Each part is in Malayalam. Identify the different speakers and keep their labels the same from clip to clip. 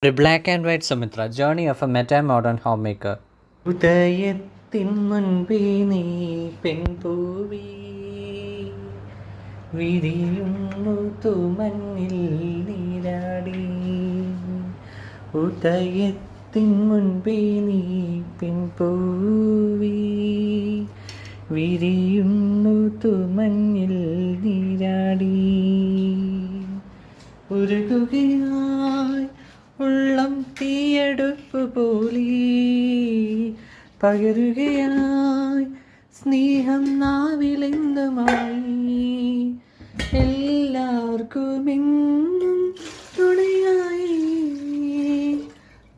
Speaker 1: ഒരു black and white Sumitra journey of a meta modern home maker.
Speaker 2: ഉദയത്തിൻ മുൻപേ നീ പെൺപൂവി വിരിയുന്നു തുമഞ്ഞിൽ നീരാടി. ഉദയത്തിൻ മുൻപേ നീ പെൺപൂവി വിരിയുന്നു തുമഞ്ഞിൽ നീരാടി. ഉരുകുകയായി ഉള്ളം തീയടുപ്പ് പോലെ പകരുകയായി സ്നേഹം നാവിലെന്നുമായി. എല്ലാവർക്കുമെന്നും തുണയായി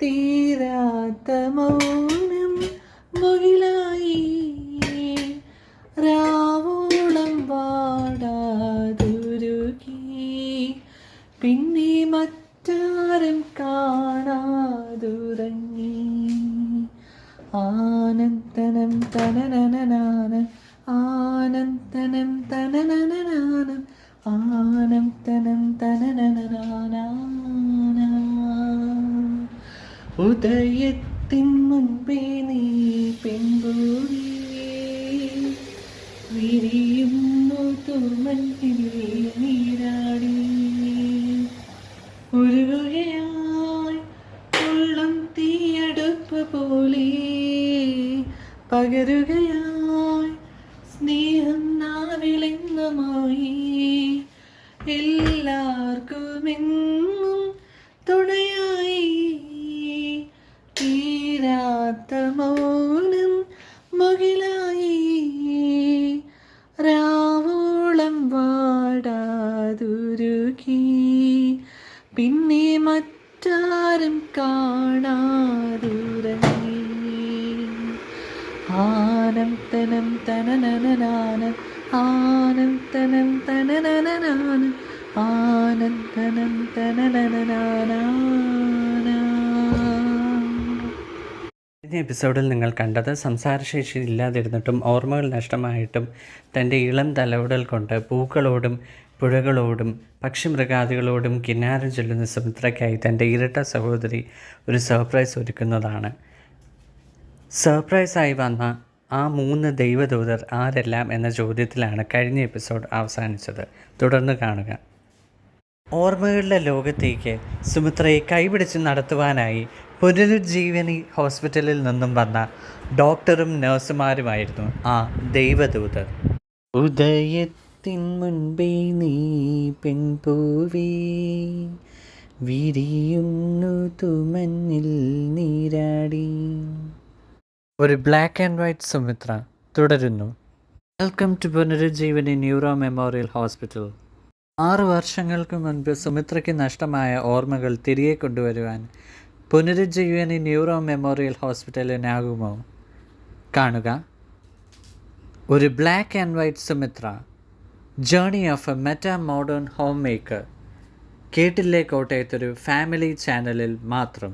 Speaker 2: തീരാത്ത മൗനം മുകിലായി. രാവോളം വാടാതുരുകി പിന്നെ മറ്റാരും കാണാതുറങ്ങി. ആനന്ദനം തനനനനാനം ആനന്ദനം തനനനനാനം ആനന്ദനം തനനനനാനാനം. ഉദയത്തിൻ മുൻപേ നീ പെൺപൂവി വിരിയുന്നു തുമഞ്ഞിൽ നീരാടി. ഉരുകുകയായി ഉള്ളം തീയടുപ്പ് പോലെ പകരുകയായി സ്നേഹം നാവിലെന്നുമായി. എല്ലാവർക്കുമെന്നും തുണയായി തീരാത്ത മൗനം മുകിലായി. രാവോളം വാടാതുരുകി പിന്നെ മറ്റാരും കാണാതുറങ്ങി. ആനന്ദനം തനനനനാനം ആനന്ദനം തനനനനാനം ആനന്ദനം തനനനനാനാനം.
Speaker 1: കഴിഞ്ഞ എപ്പിസോഡിൽ നിങ്ങൾ കണ്ടത് സംസാരശേഷി ഇല്ലാതിരുന്നിട്ടും ഓർമ്മകൾ നഷ്ടമായിട്ടും തൻ്റെ ഇളം തലവുടൽ കൊണ്ട് പൂക്കളോടും പുഴകളോടും പക്ഷിമൃഗാദികളോടും കിന്നാരം ചൊല്ലുന്ന സുമിത്രയ്ക്കായി തൻ്റെ ഇരട്ട സഹോദരി ഒരു സർപ്രൈസ് ഒരുക്കുന്നതാണ്. സർപ്രൈസായി വന്ന ആ 3 ദൈവദൂതർ ആരെല്ലാം എന്ന ചോദ്യത്തിലാണ് കഴിഞ്ഞ എപ്പിസോഡ് അവസാനിച്ചത്. തുടർന്ന് കാണുക. ഓർമ്മകളുടെ ലോകത്തേക്ക് സുമിത്രയെ കൈപിടിച്ച് നടത്തുവാനായി പുനരുജ്ജീവനി ഹോസ്പിറ്റലിൽ നിന്നും വന്ന ഡോക്ടറും നഴ്സുമാരുമായിരുന്നു ആ ദൈവദൂതർ.
Speaker 2: ഉദയത്തിൻ മുൻപേ നീ പെൺപൂവി വിരിയുന്നു തുമഞ്ഞിൽ നീരാടി.
Speaker 1: ഒരു ബ്ലാക്ക് ആൻഡ് വൈറ്റ് സുമിത്ര തുടരുന്നു. Welcome to Punarujjeevani neuro memorial hospital. 6 വർഷങ്ങൾക്ക് മുൻപ് സുമിത്രയ്ക്ക് നഷ്ടമായ ഓർമ്മകൾ തിരികെ കൊണ്ടുവരുവാൻ പുനരുജ്ജീവനി ന്യൂറോ മെമ്മോറിയൽ ഹോസ്പിറ്റലിനാകുമോ? കാണുക. ഒരു black and white Sumitra journey of a meta modern home maker. കേട്ടില്ലേ കോട്ടയത്തൊരു ഫാമിലി ചാനലിൽ മാത്രം.